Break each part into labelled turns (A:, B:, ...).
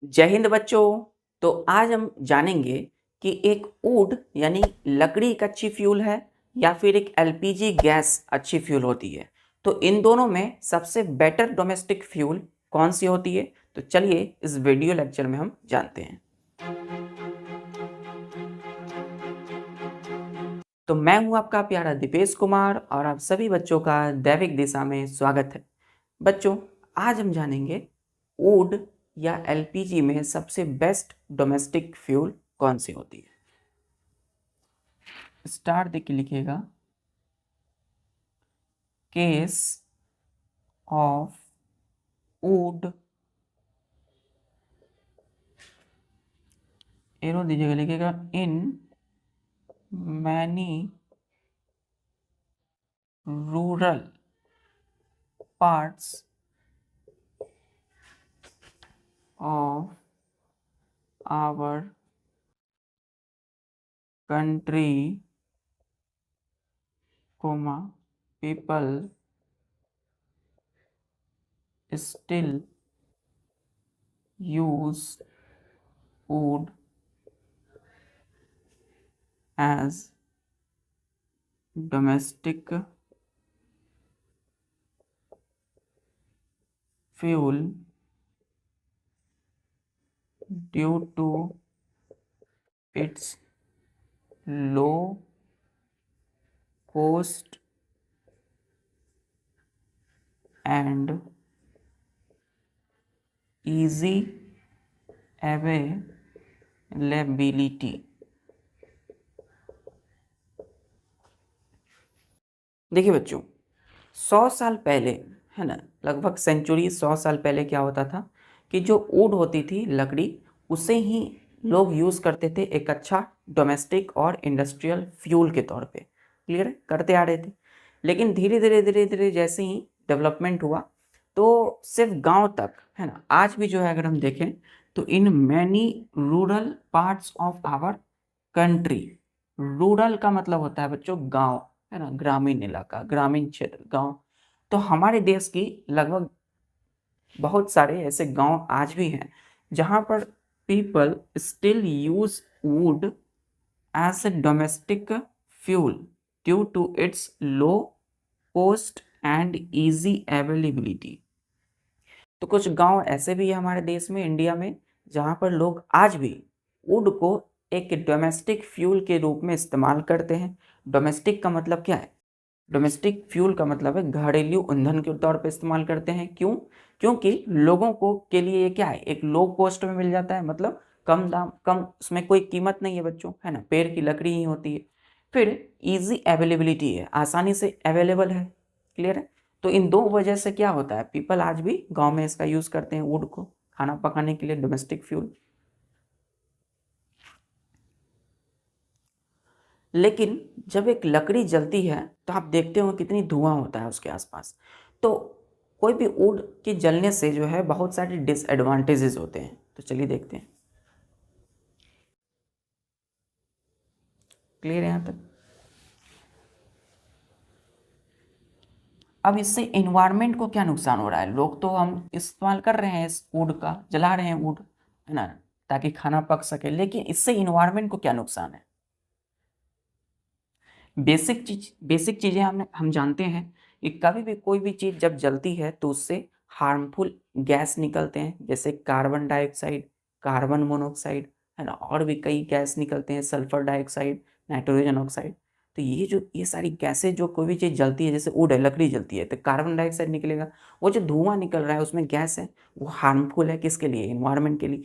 A: जय हिंद बच्चों। तो आज हम जानेंगे कि एक वुड यानी लकड़ी एक अच्छी फ्यूल है या फिर एक एलपीजी गैस अच्छी फ्यूल होती है। तो इन दोनों में सबसे बेटर डोमेस्टिक फ्यूल कौन सी होती है? तो चलिए इस वीडियो लेक्चर में हम जानते हैं। तो मैं हूं आपका प्यारा दीपेश कुमार और आप सभी बच्चों का दैविक दिशा में स्वागत है। बच्चों, आज हम जानेंगे वुड या एलपीजी में सबसे बेस्ट डोमेस्टिक फ्यूल कौन सी होती है। स्टार देख के लिखिएगा। केस ऑफ वुड, एरो दीजिएगा, लिखिएगा in many rural parts of our country, comma, people still use wood as domestic fuel due to its low cost and easy availability। देखिए बच्चों, 100 साल पहले, है ना, लगभग सेंचुरी 100 साल पहले क्या होता था कि जो वुड होती थी लकड़ी, उसे ही लोग यूज़ करते थे एक अच्छा डोमेस्टिक और इंडस्ट्रियल फ्यूल के तौर पे। क्लियर है, करते आ रहे थे। लेकिन धीरे धीरे जैसे ही डेवलपमेंट हुआ तो सिर्फ गांव तक, है ना, आज भी जो है अगर हम देखें तो in many rural parts of our country, rural का मतलब होता है बच्चों गांव, है ना, ग्रामीण इलाका, ग्रामीण क्षेत्र, गांव। तो हमारे देश की लगभग बहुत सारे ऐसे गांव आज भी हैं जहां पर people still use wood as a domestic fuel due to its low cost and easy availability. तो कुछ गांव ऐसे भी है हमारे देश में, इंडिया में, जहां पर लोग आज भी वुड को एक डोमेस्टिक फ्यूल के रूप में इस्तेमाल करते हैं। डोमेस्टिक का मतलब क्या है? डोमेस्टिक फ्यूल का मतलब है घरेलू ईंधन के तौर पे इस्तेमाल करते हैं। क्यों? क्योंकि लोगों को के लिए ये क्या है, एक लो कॉस्ट में मिल जाता है, मतलब कम दाम, कम, उसमें कोई कीमत नहीं है बच्चों, है ना, पेड़ की लकड़ी ही होती है। फिर इजी अवेलेबिलिटी है, आसानी से अवेलेबल है। क्लियर है? तो इन दो वजह से क्या होता है, पीपल आज भी गांव में इसका यूज करते हैं, वुड को खाना पकाने के लिए, डोमेस्टिक फ्यूल। लेकिन जब एक लकड़ी जलती है तो आप देखते हो कितनी धुआं होता है उसके आसपास। तो कोई भी वुड के जलने से जो है बहुत सारे डिसएडवांटेजेस होते हैं। तो चलिए देखते हैं। क्लियर है यहाँ तक? अब इससे एनवायरनमेंट को क्या नुकसान हो रहा है? लोग तो हम इस्तेमाल कर रहे हैं इस वुड का, जला रहे हैं वुड, है ना, ताकि खाना पक सके, लेकिन इससे इन्वायरमेंट को क्या नुकसान है? बेसिक चीज़ें हम जानते हैं कि कभी भी कोई भी चीज़ जब जलती है तो उससे हार्मफुल गैस निकलते हैं, जैसे कार्बन डाइऑक्साइड, कार्बन मोनोऑक्साइड, है ना, और भी कई गैस निकलते हैं, सल्फर डाइऑक्साइड, नाइट्रोजन ऑक्साइड। तो ये सारी गैसें, जो कोई भी चीज़ जलती है, जैसे वुड है, लकड़ी जलती है तो कार्बन डाइऑक्साइड निकलेगा। वो जो धुआं निकल रहा है उसमें गैस है, वो हार्मफुल है किसके लिए? इन्वायरमेंट के लिए।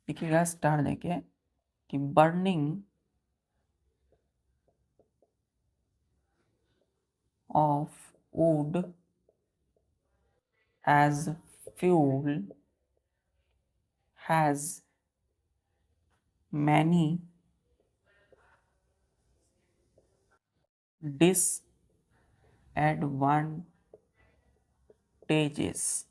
A: देखिएगा स्टार देखे कि burning of wood as fuel has many disadvantages।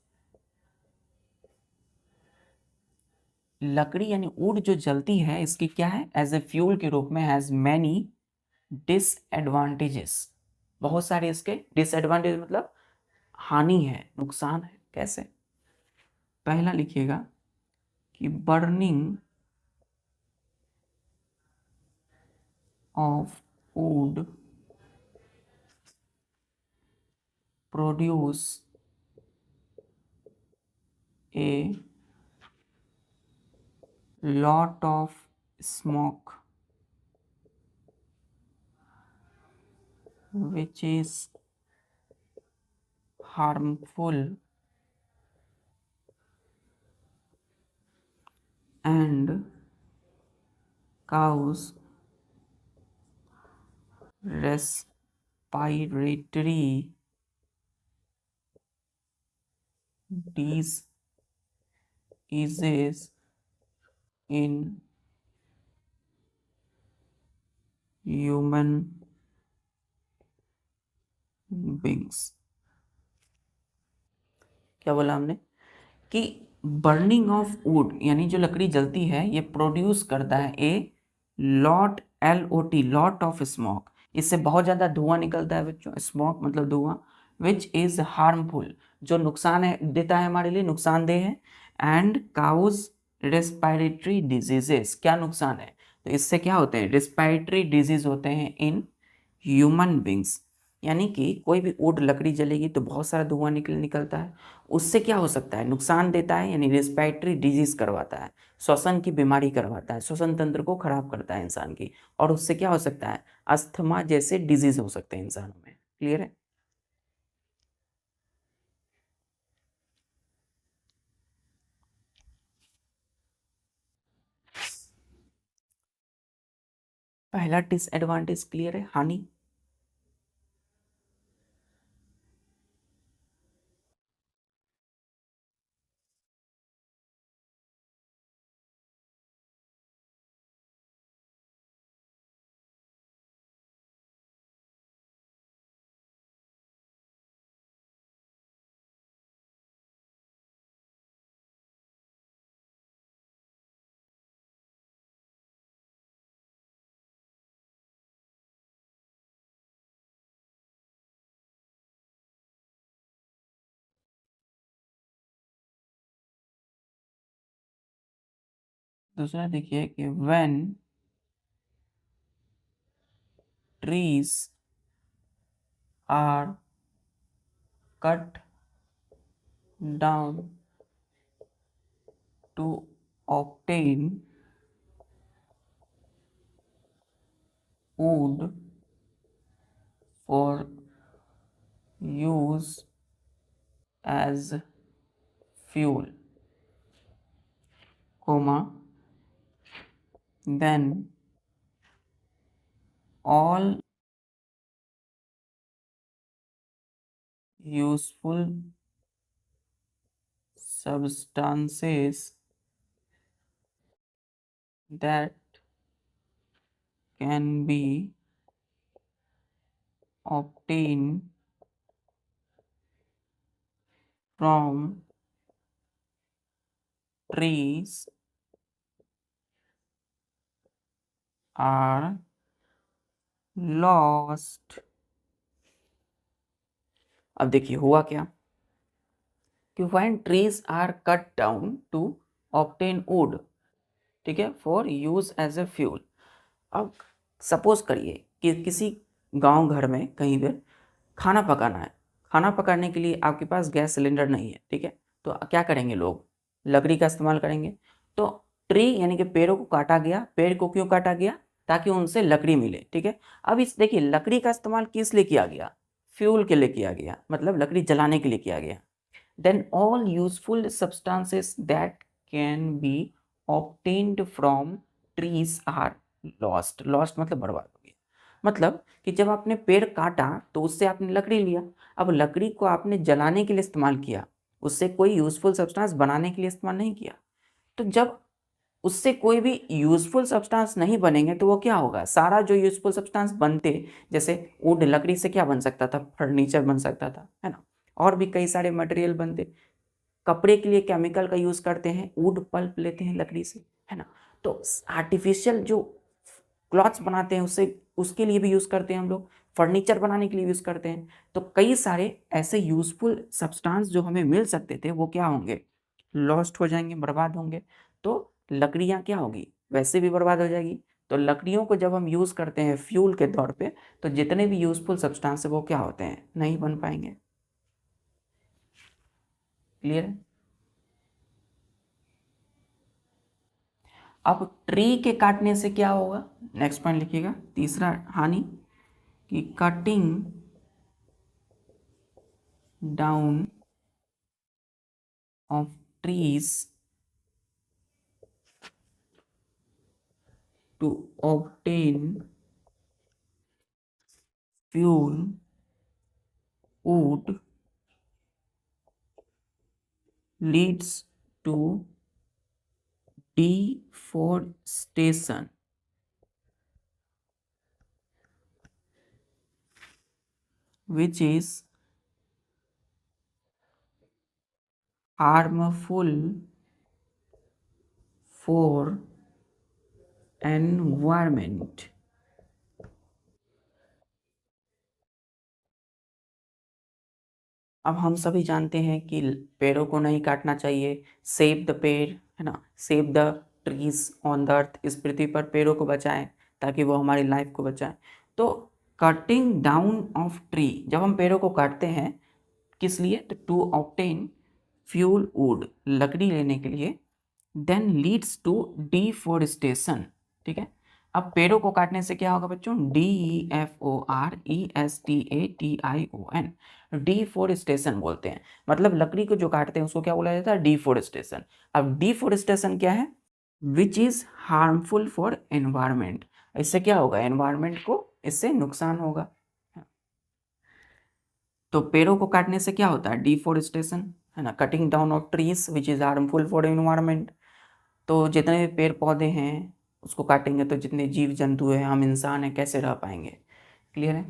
A: लकड़ी यानी वुड जो जलती है, इसकी क्या है, एज ए फ्यूल के रूप में, हैज मैनी डिसएडवांटेजेस। बहुत सारे इसके डिसएडवांटेज मतलब हानि है, नुकसान है। कैसे? पहला लिखिएगा कि burning of would produce a lot of smoke which is harmful and cause respiratory diseases in human beings। क्या बोला हमने कि बर्निंग ऑफ वुड यानी जो लकड़ी जलती है ये प्रोड्यूस करता है a lot, LOT, lot of smoke. इससे बहुत ज़्यादा धुआं निकलता है बच्चों। स्मोक मतलब धुआं। विच इज़ हार्मफुल, जो नुकसान है देता है, हमारे लिए नुकसानदेह है। एंड काउज रेस्पिरेटरी डिजीजेस, क्या नुकसान है? तो इससे क्या होते हैं? रेस्पिरेटरी डिजीज होते हैं इन ह्यूमन बींग्स। यानी कि कोई भी वुड लकड़ी जलेगी तो बहुत सारा धुआं निकलता है। उससे क्या हो सकता है? नुकसान देता है, यानी रेस्पिरेटरी डिजीज करवाता है, श्वसन की बीमारी करवाता है, श्वसन तंत्र को खराब करता है इंसान की। और उससे क्या हो सकता है? अस्थमा जैसे डिजीज हो सकते हैं इंसानों में। क्लियर है? पहला डिसएडवांटेज क्लियर है, हानि। दूसरा देखिए कि when trees are cut down to obtain wood for use as fuel, comma, then all useful substances that can be obtained from trees are lost। अब देखिए हुआ क्या कि when trees are cut down to obtain wood, ठीक है, for use as a fuel. अब suppose करिए कि किसी गांव घर में कहीं पर खाना पकाना है। खाना पकाने के लिए आपके पास गैस सिलेंडर नहीं है, ठीक है, तो क्या करेंगे लोग? लकड़ी का इस्तेमाल करेंगे। तो ट्री यानी कि पेड़ों को काटा गया। पेड़ को क्यों काटा गया? ताकि उनसे लकड़ी मिले, ठीक है। अब इस देखिए लकड़ी का इस्तेमाल किस लिए किया गया? फ्यूल के लिए किया गया, मतलब लकड़ी जलाने के लिए किया गया। Then all useful substances that can be obtained from trees are lost. Lost मतलब बर्बाद हो गया। मतलब कि जब आपने पेड़ काटा तो उससे आपने लकड़ी लिया। अब लकड़ी को आपने जलाने के लिए इस्तेमाल किया, उससे कोई यूजफुल सब्सटेंस बनाने के लिए इस्तेमाल नहीं किया। तो जब उससे कोई भी यूजफुल सब्सटेंस नहीं बनेंगे तो वो क्या होगा? सारा जो यूजफुल सब्सटेंस बनते, जैसे वुड लकड़ी से क्या बन सकता था? फर्नीचर बन सकता था, है ना। और भी कई सारे मटेरियल बनते। कपड़े के लिए केमिकल का यूज़ करते हैं, वुड पल्प लेते हैं लकड़ी से, है ना। तो आर्टिफिशियल जो क्लॉथ्स बनाते हैं उससे, उसके लिए भी यूज़ करते हैं हम लोग। फर्नीचर बनाने के लिए यूज़ करते हैं। तो कई सारे ऐसे यूज़फुल सब्सटेंस जो हमें मिल सकते थे वो क्या होंगे, लॉस्ट हो जाएंगे, बर्बाद होंगे। तो लकड़ियाँ क्या होगी, वैसे भी बर्बाद हो जाएगी। तो लकड़ियों को जब हम यूज़ करते हैं फ्यूल के तौर पे, तो जितने भी यूज़फुल सब्सटेंस है वो क्या होते हैं, नहीं बन पाएंगे। क्लियर है। अब ट्री के काटने से क्या होगा, नेक्स्ट पॉइंट लिखिएगा, तीसरा हानि कि cutting down of trees to obtain fuel, wood leads to deforestation, which is harmful for environment. अब हम सभी जानते हैं कि पेड़ों को नहीं काटना चाहिए, सेव द पेड़, है ना, save the trees on the earth, इस पृथ्वी पर पेड़ों को बचाएं ताकि वो हमारी लाइफ को बचाएं। तो कटिंग डाउन ऑफ ट्री, जब हम पेड़ों को काटते हैं किस लिए, तो टू ऑब्टेन फ्यूल वुड, लकड़ी लेने के लिए, देन लीड्स टू डिफोरेस्टेशन। ठीक है। अब पेड़ों को काटने से क्या होगा बच्चों, DEFORESTATION, डिफोरेस्टेशन बोलते हैं। मतलब लकड़ी को जो काटते हैं उसको क्या बोला जाता है, डिफोरेस्टेशन। अब डिफोरेस्टेशन क्या है, which is harmful for environment, इससे क्या होगा, एनवायरमेंट को इससे नुकसान होगा। तो पेड़ों को काटने से क्या होता है, डिफोरेस्टेशन, है ना, cutting down of trees which is harmful for environment. तो जितने भी पेड़ पौधे हैं उसको काटेंगे तो जितने जीव जंतु हैं, हम इंसान हैं, कैसे रह पाएंगे। क्लियर है।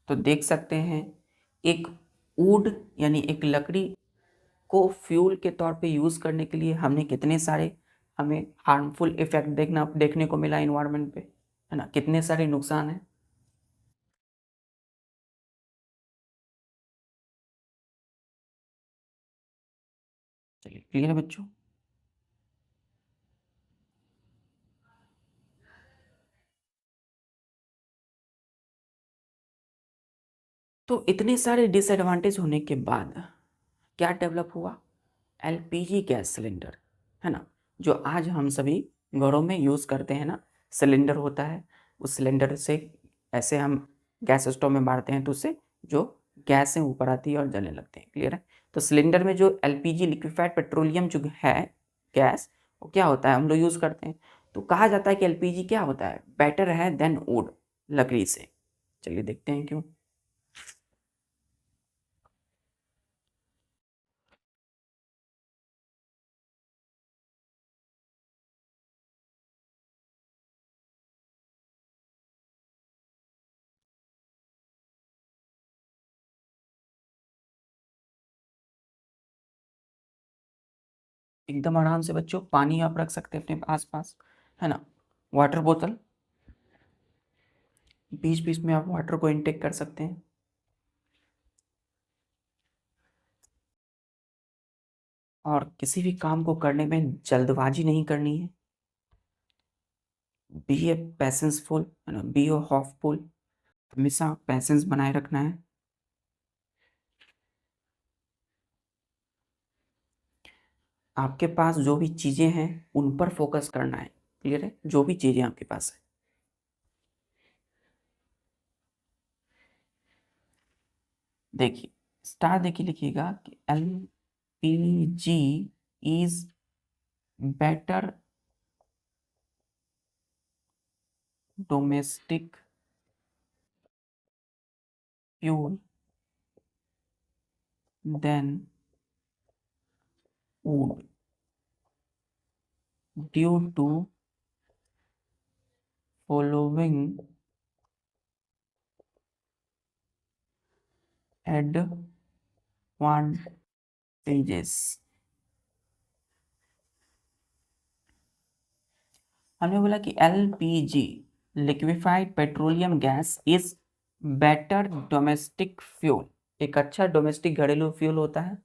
A: तो देख सकते हैं एक वुड यानी एक लकड़ी को फ्यूल के तौर पे यूज़ करने के लिए हमने कितने सारे हमें हार्मफुल इफेक्ट देखने को मिला इन्वायरमेंट पे, है ना, कितने सारे नुकसान हैं। चलिए क्लियर है बच्चों। तो इतने सारे डिसएडवांटेज होने के बाद क्या डेवलप हुआ, एलपीजी गैस सिलेंडर, है ना, जो आज हम सभी घरों में यूज़ करते हैं ना, सिलेंडर होता है, उस सिलेंडर से ऐसे हम गैस स्टोव में मारते हैं तो उससे जो गैसें ऊपर आती है और जलने लगते हैं। क्लियर है। तो सिलेंडर में जो एलपीजी लिक्विफाइड पेट्रोलियम जो है गैस, वो क्या होता है, हम लोग यूज़ करते हैं। तो कहा जाता है कि एलपीजी क्या होता है, बेटर है देन वुड, लकड़ी से। चलिए देखते हैं क्यों। एकदम आराम से बच्चों, पानी आप रख सकते हैं अपने आसपास, है ना, वाटर बोतल, बीच बीच में आप वाटर को इनटेक कर सकते हैं। और किसी भी काम को करने में जल्दबाजी नहीं करनी है, बी ए पैसेंसफुल, है ना, बी ओ हॉपफुल, हमेशा पैसेंस बनाए रखना है। आपके पास जो भी चीज़ें हैं उन पर फोकस करना है। क्लियर है, जो भी चीज़ें आपके पास है। देखिए स्टार देखिए, लिखिएगा कि LPG is better domestic fuel than wood due to following advantages। हमने बोला कि LPG liquefied petroleum gas is better domestic fuel, एक अच्छा डोमेस्टिक घरेलू फ्यूल होता है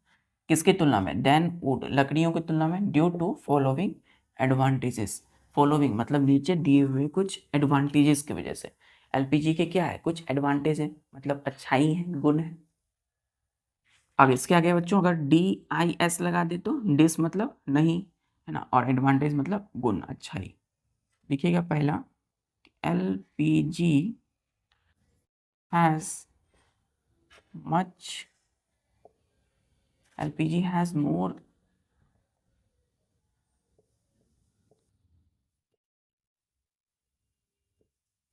A: किसकी तुलना में, देन वुड, लकड़ियों की तुलना में, due to following advantages. Following मतलब नीचे दिए हुए कुछ एडवांटेजेस की वजह से। एलपीजी के क्या है, कुछ एडवांटेज है, मतलब अच्छाई है, गुण है। अब इसके आगे बच्चों अगर DIS लगा दे तो डिस मतलब नहीं, है ना, और एडवांटेज मतलब गुण, अच्छाई। देखिएगा पहला, LPG has much LPG has more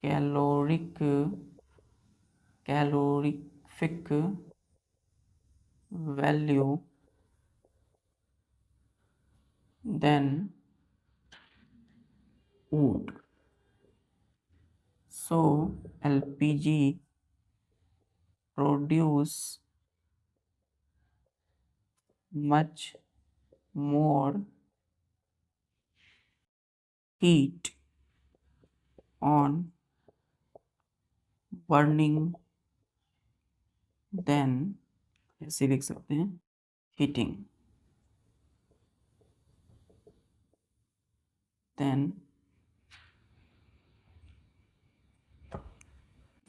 A: calorific value than wood. So LPG produce much more heat on burning than, ऐसे लिख सकते हैं, heating then,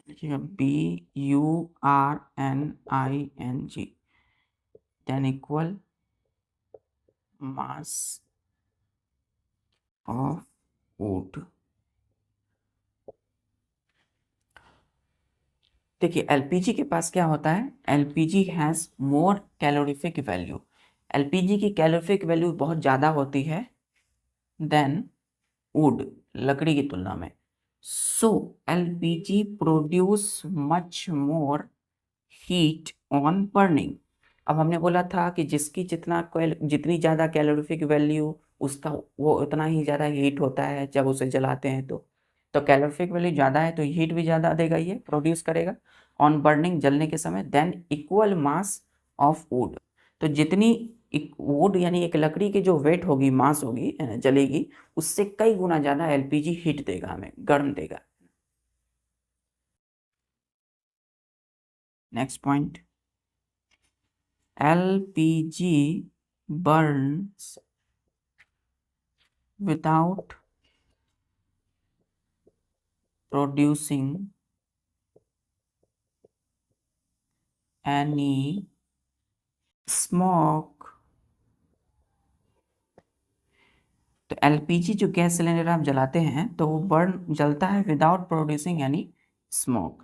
A: देखिएगा BURNING, then equal mass of wood। देखिए एलपीजी के पास क्या होता है, LPG has more calorific value, LPG की कैलोरीफिक वैल्यू बहुत ज़्यादा होती है देन वुड, लकड़ी की तुलना में। So LPG produce much more heat on burning. अब हमने बोला था कि जिसकी जितनी ज़्यादा कैलोरीफिक वैल्यू, उसका वो उतना ही ज़्यादा हीट होता है जब उसे जलाते हैं तो कैलोरीफिक वैल्यू ज़्यादा है तो हीट भी ज़्यादा देगा, ये प्रोड्यूस करेगा ऑन बर्निंग, जलने के समय। Than equal mass of would, तो जितनी वुड यानी एक लकड़ी की जो वेट होगी, मास होगी, जलेगी, उससे कई गुना ज़्यादा एलपीजी हीट देगा, हमें गर्म देगा। Next point, LPG burns without producing any smoke। तो एलपीजी जो गैस सिलेंडर आप जलाते हैं तो वो बर्न जलता है विदाउट प्रोड्यूसिंग एनी स्मोक।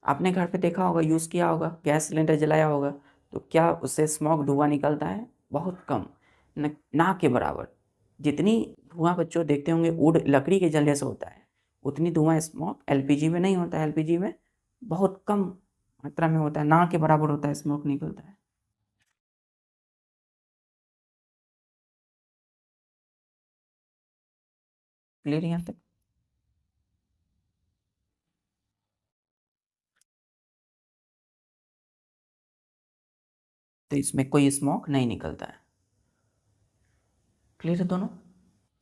A: आपने घर पे देखा होगा, यूज़ किया होगा, गैस सिलेंडर जलाया होगा, तो क्या उससे स्मोक धुआं निकलता है, बहुत कम, ना के बराबर। जितनी धुआं बच्चों देखते होंगे वुड लकड़ी के जलने से होता है, उतनी धुआं स्मोक एलपीजी में नहीं होता है। एलपीजी में बहुत कम मात्रा में होता है, ना के बराबर होता है, स्मोक निकलता है। क्लियर यहाँ तक? तो इसमें कोई स्मोक नहीं निकलता है। क्लियर है दोनों?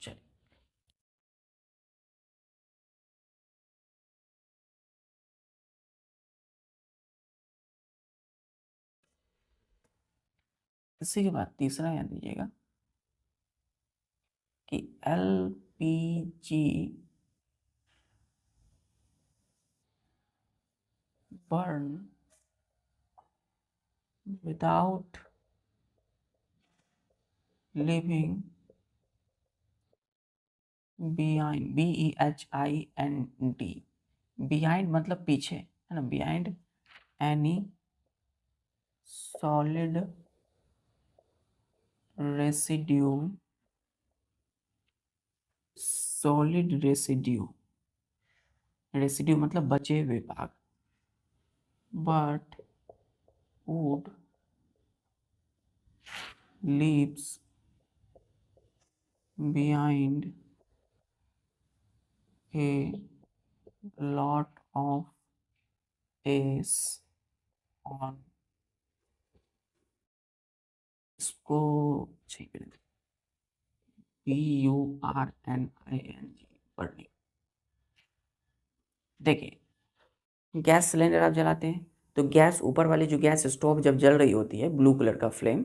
A: चलिए, इसी के बाद तीसरा याद दीजिएगा कि LPG burn without leaving behind, BEHIND, behind मतलब पीछे, है ना, behind any solid residue, solid residue, residue मतलब बचे हुए भाग, but would leaves behind a lot of ace on, इसको PURNING, बर्निंग। देखिए, गैस सिलेंडर आप जलाते हैं तो गैस, ऊपर वाली जो गैस स्टोव जब जल रही होती है, ब्लू कलर का फ्लेम,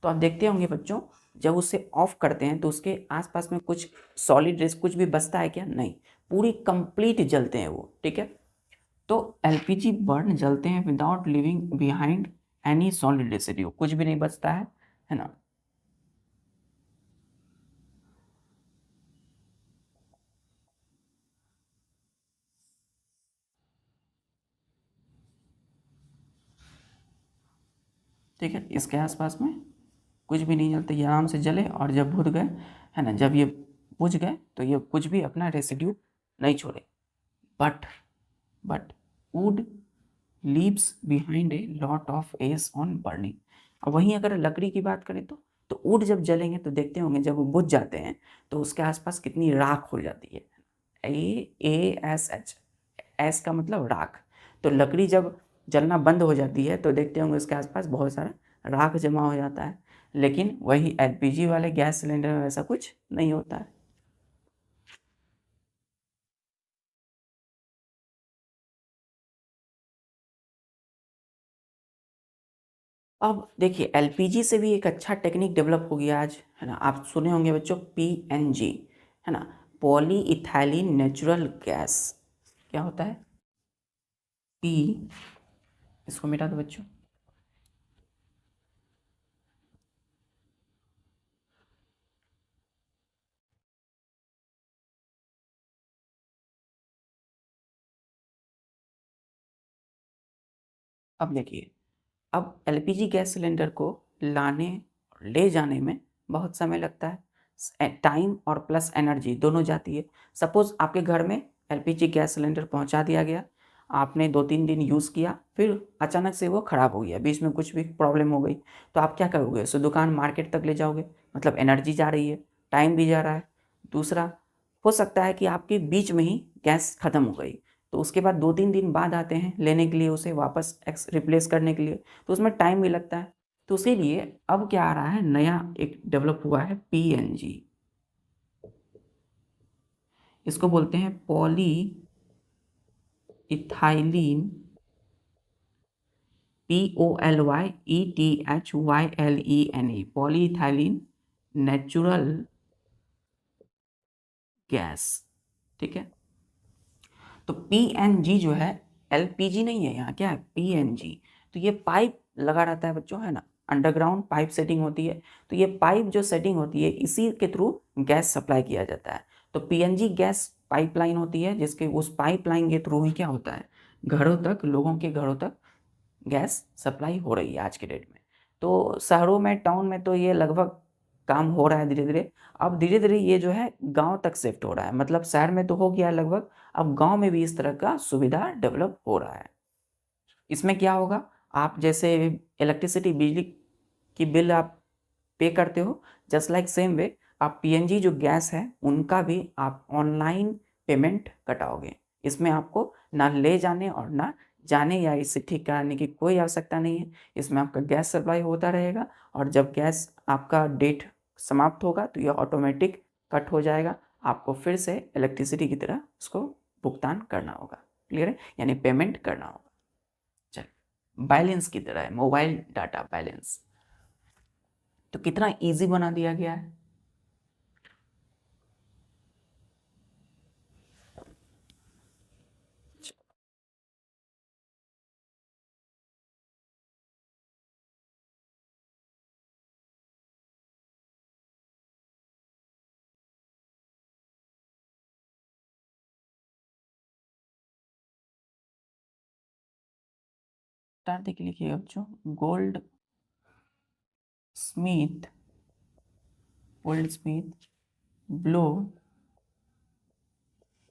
A: तो आप देखते होंगे बच्चों, जब उसे ऑफ करते हैं तो उसके आसपास में कुछ सॉलिड रेस कुछ भी बचता है क्या? नहीं, पूरी कंप्लीट जलते हैं वो, ठीक है। तो एलपीजी बर्न जलते हैं without leaving behind any solid residue, कुछ भी नहीं बचता है ना। ठीक है, इसके आसपास में कुछ भी नहीं जलते, ये आराम से जले, और जब बुझ गए, है ना, जब ये बुझ गए तो ये कुछ भी अपना रेसिड्यू नहीं छोड़े। But would leaves behind a lot of S on burning. और वहीं अगर लकड़ी की बात करें तो वुड जब जलेंगे तो देखते होंगे जब वो बुझ जाते हैं तो उसके आसपास कितनी राख हो जाती है। ASH, एस का मतलब राख। तो लकड़ी जब जलना बंद हो जाती है तो देखते होंगे उसके आसपास बहुत सारा राख जमा हो जाता है। लेकिन वही एलपीजी वाले गैस सिलेंडर में ऐसा कुछ नहीं होता है। अब देखिए, एलपीजी से भी एक अच्छा टेक्निक डेवलप हो गया आज, है ना। आप सुने होंगे बच्चों, PNG, है ना, पॉली इथाइलिन नेचुरल गैस। क्या होता है? पी, इसको मिटा दो बच्चों। अब देखिए, अब एलपीजी गैस सिलेंडर को लाने और ले जाने में बहुत समय लगता है, टाइम और प्लस एनर्जी दोनों जाती है। सपोज़ आपके घर में एलपीजी गैस सिलेंडर पहुंचा दिया गया, आपने 2-3 दिन यूज़ किया, फिर अचानक से वो ख़राब हो गया, बीच में कुछ भी प्रॉब्लम हो गई, तो आप क्या करोगे? उसे दुकान मार्केट तक ले जाओगे, मतलब एनर्जी जा रही है, टाइम भी जा रहा है। दूसरा, हो सकता है कि आपके बीच में ही गैस ख़त्म हो गई, तो उसके बाद 2-3 दिन बाद आते हैं लेने के लिए उसे वापस एक्स रिप्लेस करने के लिए, तो उसमें टाइम भी लगता है। तो इसीलिए अब क्या आ रहा है, नया एक डेवलप हुआ है PNG। इसको बोलते हैं poly ethylene, POLYETHYLENE, poly ethylene natural gas, ठीक है। तो PNG जो है, LPG नहीं है, यहाँ क्या है, PNG। तो ये पाइप लगा रहता है बच्चों, है ना, अंडरग्राउंड पाइप सेटिंग होती है। तो ये पाइप जो सेटिंग होती है इसी के थ्रू गैस सप्लाई किया जाता है। तो PNG गैस पाइपलाइन होती है, जिसके उस पाइपलाइन के थ्रू ही क्या होता है, घरों तक, लोगों के घरों तक गैस सप्लाई हो रही है आज के डेट में। तो शहरों में, टाउन में तो ये लगभग काम हो रहा है धीरे धीरे। अब धीरे धीरे ये जो है गांव तक शिफ्ट हो रहा है, मतलब शहर में तो हो गया लगभग, अब गांव में भी इस तरह का सुविधा डेवलप हो रहा है। इसमें क्या होगा, आप जैसे इलेक्ट्रिसिटी, बिजली की बिल आप पे करते हो, जस्ट लाइक सेम वे आप PNG जो गैस है उनका भी आप ऑनलाइन पेमेंट कटाओगे। इसमें आपको ना ले जाने और ना जाने या इसे ठीक कराने की कोई आवश्यकता नहीं है। इसमें आपका गैस सप्लाई होता रहेगा, और जब गैस आपका डेट समाप्त होगा तो यह ऑटोमेटिक कट हो जाएगा, आपको फिर से इलेक्ट्रिसिटी की तरह उसको भुगतान करना होगा। क्लियर है, यानी पेमेंट करना होगा। चलिए, बैलेंस की तरह है, मोबाइल डाटा बैलेंस। तो कितना इजी बना दिया गया है। स्टार्ट देखिए, लिखिए बच्चों, gold Smith, gold Smith blow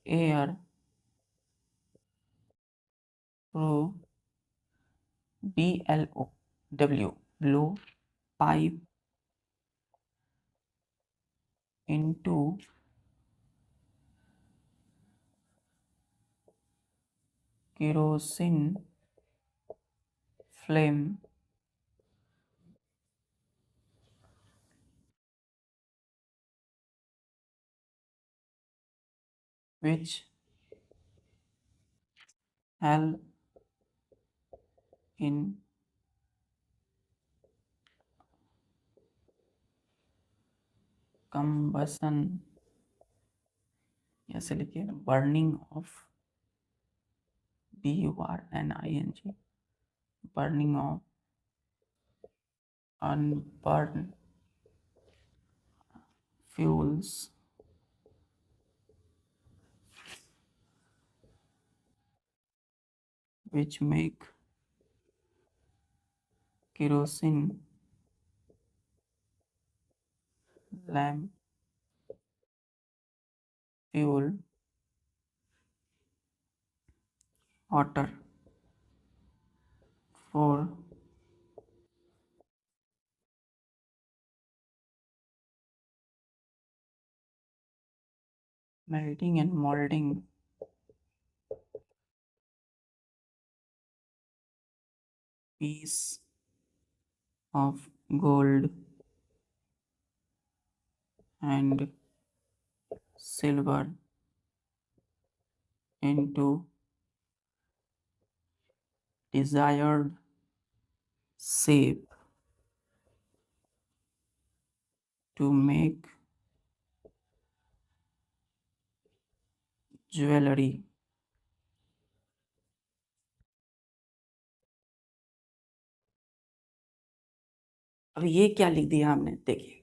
A: air through BLOW, blow pipe into kerosene flame which help in combustion, ऐसे लिखिए, burning of, burning, burning of unburned fuels which make kerosene lamp fuel hotter for melting and molding piece of gold and silver into desired shape to make jewellery. अब ये क्या लिख दिया हमने, देखिए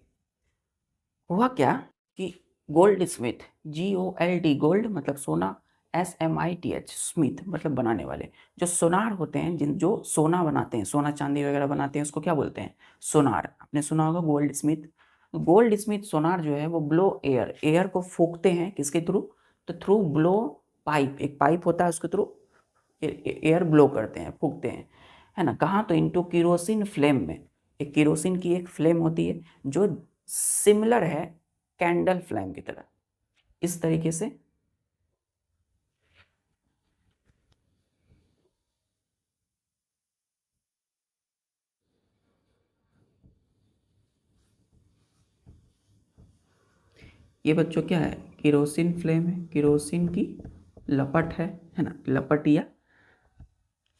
A: हुआ क्या कि गोल्ड स्मिथ, GOLD, गोल्ड मतलब सोना, SMITH, स्मिथ मतलब बनाने वाले, जो सोनार होते हैं, जिन जो सोना बनाते हैं, सोना चांदी वगैरह बनाते हैं, उसको क्या बोलते हैं, सोनार। आपने सुना होगा गोल्ड स्मिथ। गोल्ड स्मिथ सोनार जो है वो ब्लो एयर, एयर को फूकते हैं किसके थ्रू, तो थ्रू ब्लो पाइप, एक पाइप होता है उसके थ्रू एयर ब्लो करते हैं, फूकते हैं, है ना, कहाँ, तो इनटू केरोसिन फ्लेम में। एक केरोसिन की एक फ्लेम होती है जो सिमिलर है कैंडल फ्लेम की तरह, इस तरीके से। ये बच्चों क्या है, केरोसिन फ्लेम है, केरोसिन की लपट है ना, लपट या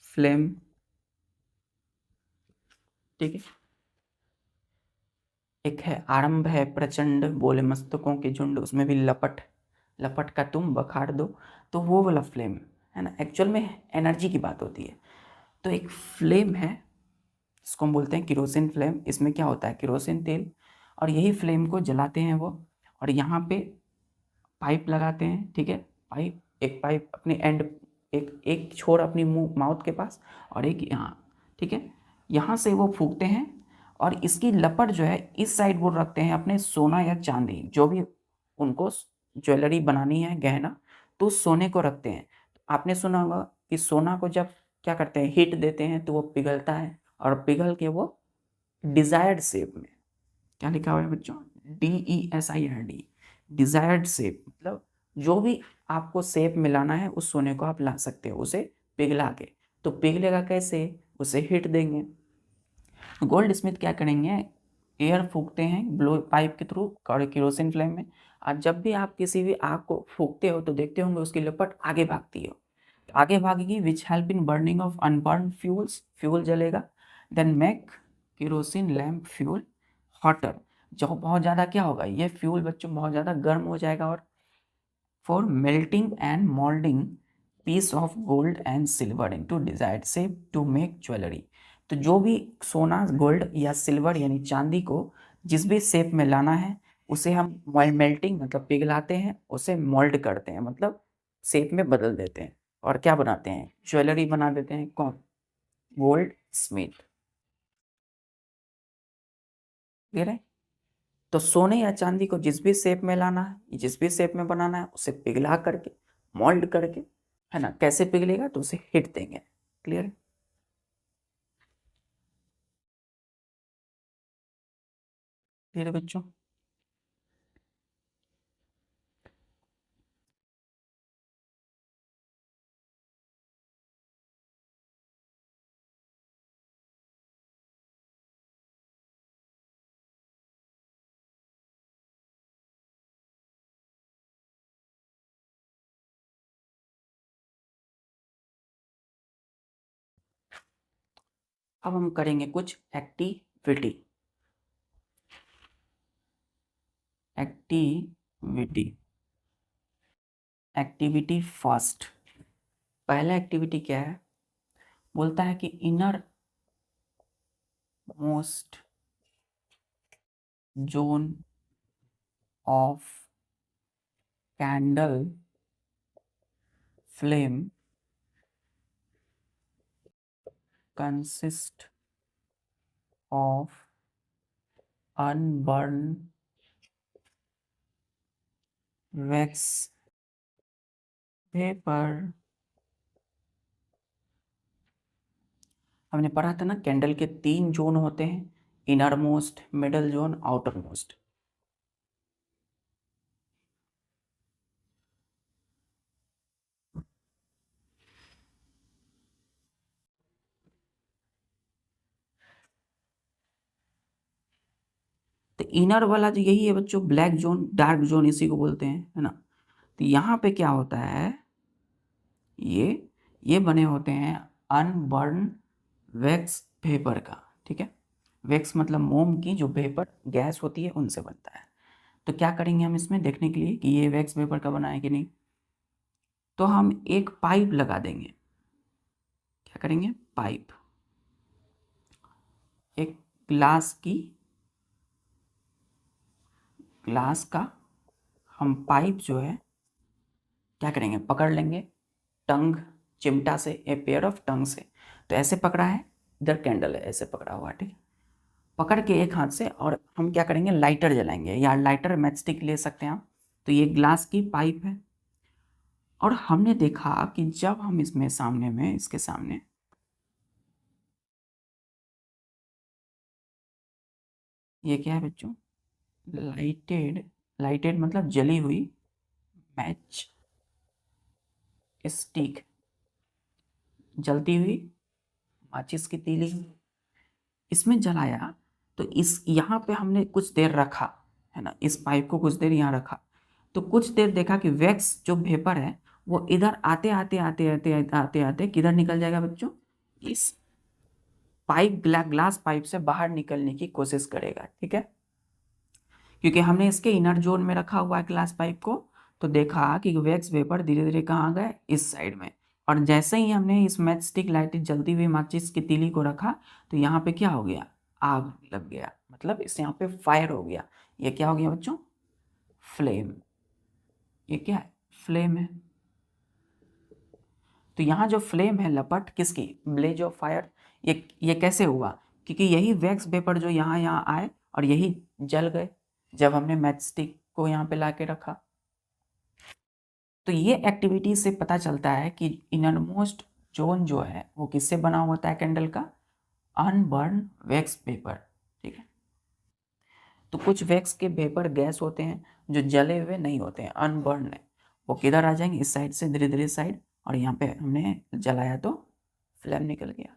A: फ्लेम, ठीक है। एक है आरंभ है प्रचंड, बोले मस्तकों के झुंड, उसमें भी लपट, लपट का तुम बखाड़ दो, तो वो वाला फ्लेम है ना, एक्चुअल में एनर्जी की बात होती है। तो एक फ्लेम है, इसको हम बोलते हैं केरोसिन फ्लेम। इसमें क्या होता है, केरोसिन तेल, और यही फ्लेम को जलाते हैं वो, और यहाँ पे पाइप लगाते हैं, ठीक है, पाइप, एक पाइप अपने एंड, एक एक छोर अपनी मुंह माउथ के पास, और एक यहाँ, ठीक है, यहाँ से वो फूकते हैं, और इसकी लपट जो है इस साइड वो रखते हैं अपने सोना या चांदी, जो भी उनको ज्वेलरी बनानी है, गहना, तो सोने को रखते हैं। आपने सुना होगा कि सोना को जब क्या करते हैं, हीट देते हैं तो वो पिघलता है, और पिघल के वो डिजायर्ड शेप में, क्या लिखा हुआ है बच्चों, DESIRD, डिजायर्ड शेप, मतलब जो भी आपको शेप में लाना है उस सोने को आप ला सकते हो उसे पिघला के। तो पिघलेगा कैसे, उसे हीट देंगे। गोल्ड स्मिथ क्या करेंगे, एयर फूकते हैं ब्लो पाइप के थ्रू केरोसिन फ्लेम में, और जब भी आप किसी भी आग को फूकते हो तो देखते होंगे उसकी लपट आगे भागती है, आगे भागेगी, which help in burning of unburn fuels, fuel जलेगा, then make kerosene lamp fuel hotter, जो बहुत ज़्यादा क्या होगा, ये फ्यूल बच्चों बहुत ज़्यादा गर्म हो जाएगा, और for melting and moulding piece of gold and silver into desired shape to make jewellery. तो जो भी सोना, गोल्ड या सिल्वर यानी चांदी को जिस भी शेप में लाना है, उसे हम मेल्टिंग मतलब पिघलाते हैं, उसे मोल्ड करते हैं, मतलब शेप में बदल देते हैं, और क्या बनाते हैं, ज्वेलरी बना देते हैं। कौन, गोल्ड स्मिथ, क्लियर है। तो सोने या चांदी को जिस भी शेप में लाना है, जिस भी शेप में बनाना है, उसे पिघला करके, मोल्ड करके, है ना, कैसे पिघलेगा, तो उसे हिट देंगे, क्लियर, क्लियर बच्चों। अब हम करेंगे कुछ एक्टिविटी। Activity first. पहला एक्टिविटी क्या है, बोलता है कि inner most zone of candle flame consist of unburned wax paper। हमने पढ़ा था ना, कैंडल के 3 जोन होते हैं, inner most, middle zone, outer most. तो इनर वाला जो यही है बच्चों, ब्लैक जोन, डार्क जोन इसी को बोलते हैं, है ना। तो यहाँ पे क्या होता है, ये बने होते हैं अनबर्न वैक्स पेपर का, ठीक है। वैक्स मतलब मोम की जो वेपर गैस होती है उनसे बनता है। तो क्या करेंगे हम इसमें देखने के लिए कि ये वैक्स पेपर का बना है कि नहीं, तो हम एक पाइप लगा देंगे। क्या करेंगे, पाइप, एक ग्लास का हम पाइप जो है क्या करेंगे, पकड़ लेंगे टंग, चिमटा से, ए पेयर ऑफ टंग से। तो ऐसे पकड़ा है, इधर कैंडल है, ऐसे पकड़ा हुआ, ठीक है। पकड़ के एक हाथ से, और हम क्या करेंगे, लाइटर जलाएंगे, या लाइटर मैच स्टिक ले सकते हैं आप। तो ये ग्लास की पाइप है, और हमने देखा कि जब हम इसमें सामने में, इसके सामने ये क्या है बच्चों, लाइटेड मतलब जली हुई मैच स्टिक, जलती हुई माचिस की तीली इसमें जलाया। तो इस यहाँ पे हमने कुछ देर रखा, है ना, इस पाइप को कुछ देर यहाँ रखा। तो कुछ देर देखा कि वैक्स जो वेपर है वो इधर आते आते आते आते आते आते आते किधर निकल जाएगा बच्चों, इस पाइप, ग्लास पाइप से बाहर निकलने की कोशिश करेगा, ठीक है। क्योंकि हमने इसके इनर जोन में रखा हुआ है ग्लास पाइप को, तो देखा कि वैक्स वेपर धीरे धीरे कहाँ गए, इस साइड में। और जैसे ही हमने इस मैच स्टिक लाइटेड जलती हुई माचिस की तीली को रखा, तो यहाँ पे क्या हो गया, आग लग गया, मतलब इस यहाँ पे फायर हो गया। ये क्या हो गया बच्चों, फ्लेम। ये क्या है, फ्लेम है। तो यहाँ जो फ्लेम है, लपट किसकी, ब्लेज ऑफ फायर। ये कैसे हुआ, क्योंकि यही वैक्स वेपर जो यहाँ यहाँ आए और यही जल गए जब हमने मैच स्टिक को यहाँ पे ला के रखा। तो ये एक्टिविटी से पता चलता है कि इनरमोस्ट जोन जो है वो किससे बना होता है कैंडल का, अनबर्न वैक्स पेपर, ठीक है। तो कुछ वैक्स के पेपर गैस होते हैं जो जले हुए नहीं होते हैं, अनबर्न है, वो किधर आ जाएंगे, इस साइड से धीरे धीरे साइड, और यहाँ पे हमने जलाया तो फ्लेम निकल गया।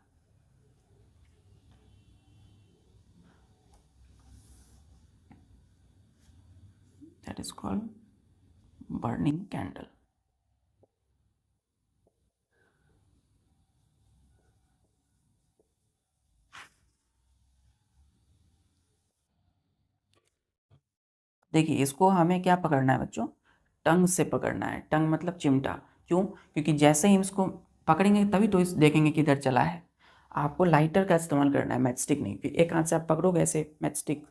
A: That is called burning candle. देखिए इसको हमें क्या पकड़ना है बच्चों, टंग से पकड़ना है। टंग मतलब चिमटा। क्यों, क्योंकि जैसे ही हम इसको पकड़ेंगे तभी तो इस देखेंगे कि इधर चला है। आपको लाइटर का इस्तेमाल करना है, मैच स्टिक नहीं। फिर एक हाथ से आप पकड़ोगे ऐसे मैच स्टिक,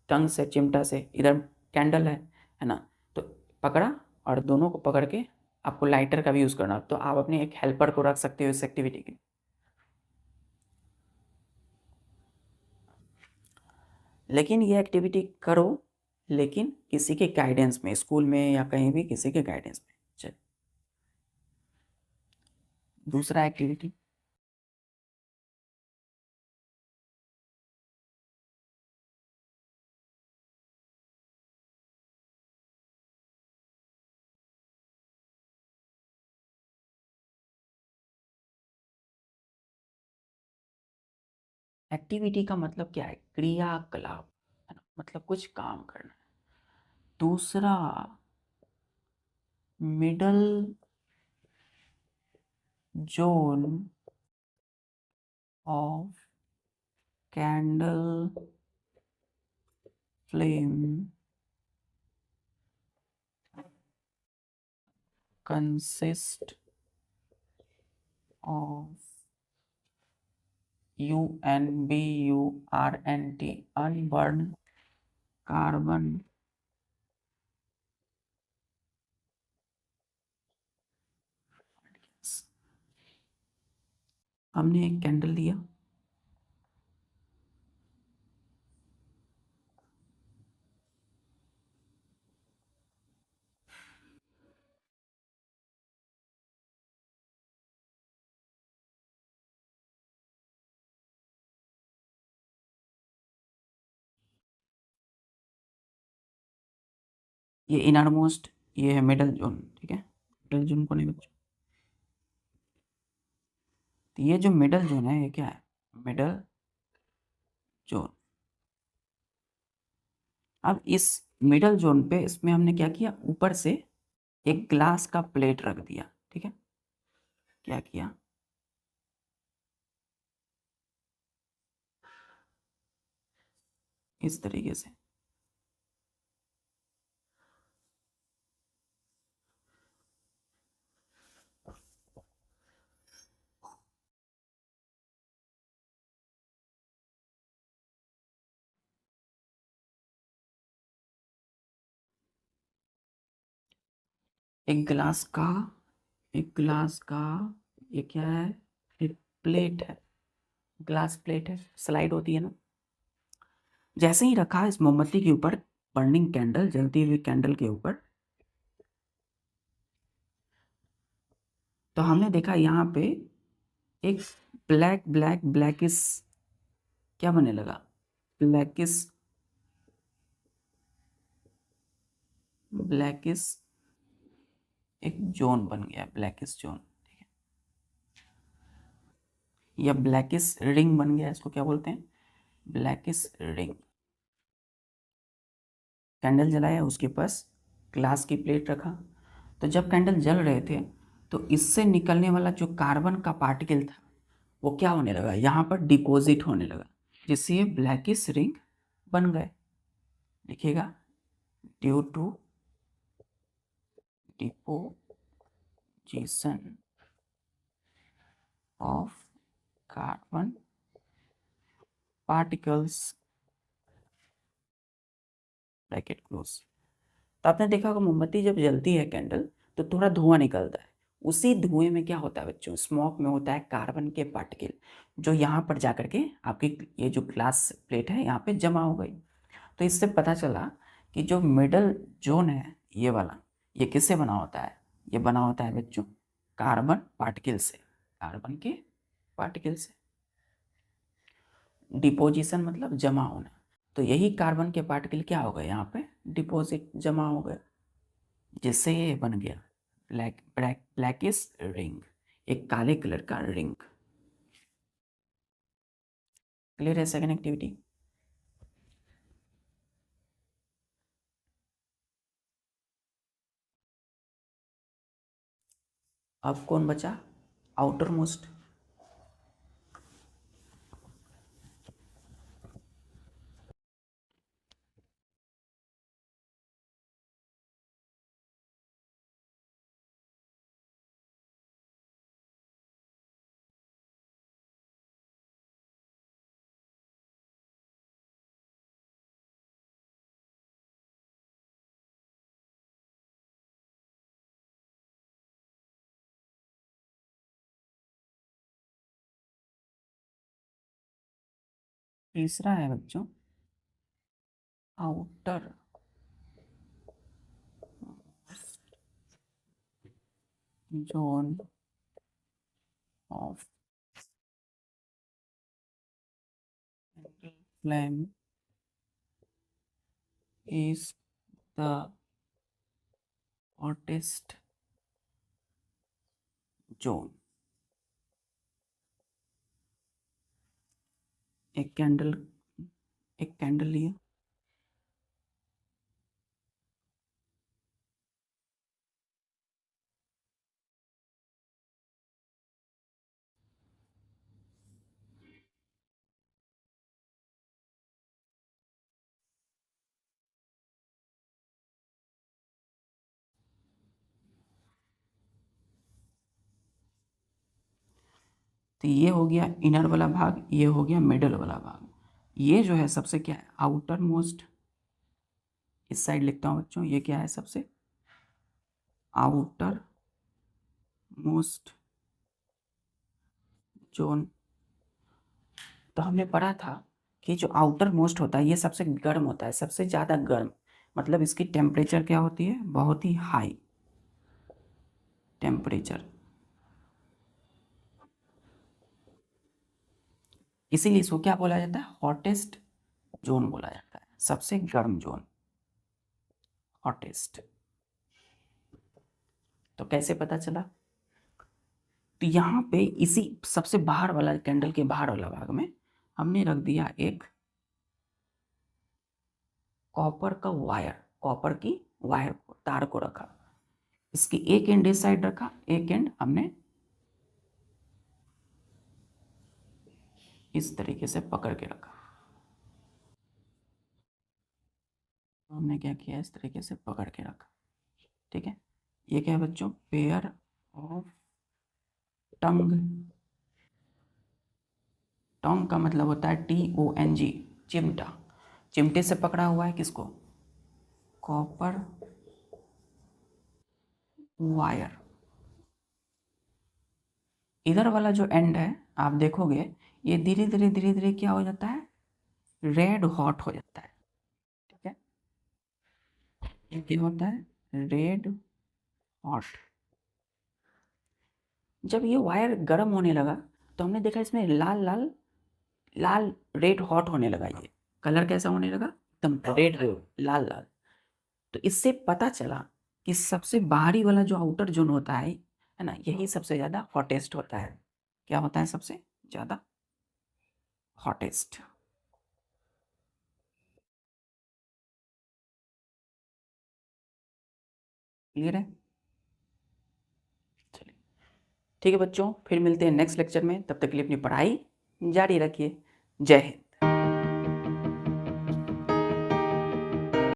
A: टंग से, चिमटा से, इधर कैंडल है ना। तो पकड़ा, और दोनों को पकड़ के आपको लाइटर का भी यूज़ करना। तो आप अपने एक हेल्पर को रख सकते हो इस एक्टिविटी के लिए। लेकिन ये एक्टिविटी करो, लेकिन किसी के गाइडेंस में, स्कूल में या कहीं भी किसी के गाइडेंस में। चल, दूसरा एक्टिविटी, एक्टिविटी का मतलब क्या है, क्रियाकलाप, है ना, मतलब कुछ काम करना। दूसरा, middle zone of candle flame consist of UNBURNT unburned carbon हमने एक कैंडल लिया, ये इनर मोस्ट, ये है मिडल जोन, ठीक है। मिडल जोन को नहीं बच्चों, तो ये जो मिडल जोन है ये क्या है, मिडल जोन। अब इस मिडल जोन पे इसमें हमने क्या किया, ऊपर से एक ग्लास का प्लेट रख दिया, ठीक है। क्या किया, इस तरीके से। एक गिलास का ये क्या है, एक प्लेट है, ग्लास प्लेट है, स्लाइड होती है ना। जैसे ही रखा इस मोमबत्ती के ऊपर, बर्निंग कैंडल, जलती हुई कैंडल के ऊपर, तो हमने देखा यहाँ पे एक ब्लैकिस क्या बनने लगा, ब्लैकिस एक जोन बन गया, ब्लैकिस जोन, ठीक है। या ब्लैकिस रिंग बन गया, इसको क्या बोलते हैं, ब्लैकिस रिंग। कैंडल जलाया, उसके पास ग्लास की प्लेट रखा, तो जब कैंडल जल रहे थे तो इससे निकलने वाला जो कार्बन का पार्टिकल था वो क्या होने लगा, यहाँ पर डिपॉजिट होने लगा, जिससे ये ब्लैकिश रिंग बन गए। लिखिएगा, due to deposition of carbon particles, bracket close. तो आपने देखा होगा मोमबत्ती जब जलती है कैंडल तो थोड़ा धुआं निकलता है, उसी धुएं में क्या होता है बच्चों, स्मोक में होता है कार्बन के पार्टिकल, जो यहाँ पर जा करके आपकी ये जो ग्लास प्लेट है यहाँ पे जमा हो गई। तो इससे पता चला कि जो मिडल जोन है ये वाला, ये किससे बना होता है, ये बना होता है बच्चों कार्बन पार्टिकल से, कार्बन के पार्टिकल से। डिपोजिशन मतलब जमा होना, तो यही कार्बन के पार्टिकल क्या हो गए यहाँ पे, डिपॉजिट, जमा हो गए, जिससे ये बन गया ब्लैकिश रिंग, एक काले कलर का रिंग। क्लियर है सेकंड एक्टिविटी। अब कौन बचा, आउटर मोस्ट। तीसरा है बच्चों outer zone of flame is the hottest zone। एक कैंडल लिए, तो ये हो गया इनर वाला भाग, ये हो गया मिडल वाला भाग। ये जो है सबसे क्या है, आउटर मोस्ट, इस साइड लिखता हूँ बच्चों, ये क्या है सबसे आउटर मोस्ट जोन। तो हमने पढ़ा था कि जो आउटर मोस्ट होता है ये सबसे गर्म होता है, सबसे ज़्यादा गर्म, मतलब इसकी टेम्परेचर क्या होती है, बहुत ही हाई टेम्परेचर, इसीलिए इसको क्या बोला जाता है, हॉटेस्ट जोन बोला जाता है, सबसे गर्म जोन, हॉटेस्ट। तो कैसे पता चला, तो यहाँ पे इसी सबसे बाहर वाला कैंडल के बाहर वाला भाग में हमने रख दिया एक कॉपर का वायर, कॉपर की वायर को, तार को रखा, इसकी एक एंड इस साइड रखा, एक एंड हमने इस तरीके से पकड़ के रखा। तो हमने क्या किया, इस तरीके से पकड़ के रखा, ठीक है। ये क्या है बच्चों, पेयर ऑफ टंग। टंग का मतलब होता है TONG, चिमटा, चिमटे से पकड़ा हुआ है किसको, कॉपर वायर। इधर वाला जो एंड है आप देखोगे, ये धीरे धीरे क्या हो जाता है, रेड हॉट हो जाता है, ठीक है। ये क्या होता है, रेड हॉट। जब ये वायर गर्म होने लगा तो हमने देखा इसमें लाल लाल लाल रेड हॉट होने लगा, ये कलर कैसा होने लगा, एकदम रेड लाल लाल। तो इससे पता चला कि सबसे बाहरी वाला जो आउटर जोन होता है ना, यही सबसे ज़्यादा हॉटेस्ट होता है। क्या होता है सबसे ज़्यादा हॉटेस्ट। क्लियर है, चलिए ठीक है बच्चों, फिर मिलते हैं नेक्स्ट लेक्चर में, तब तक के लिए अपनी पढ़ाई जारी रखिए। जय हिंद।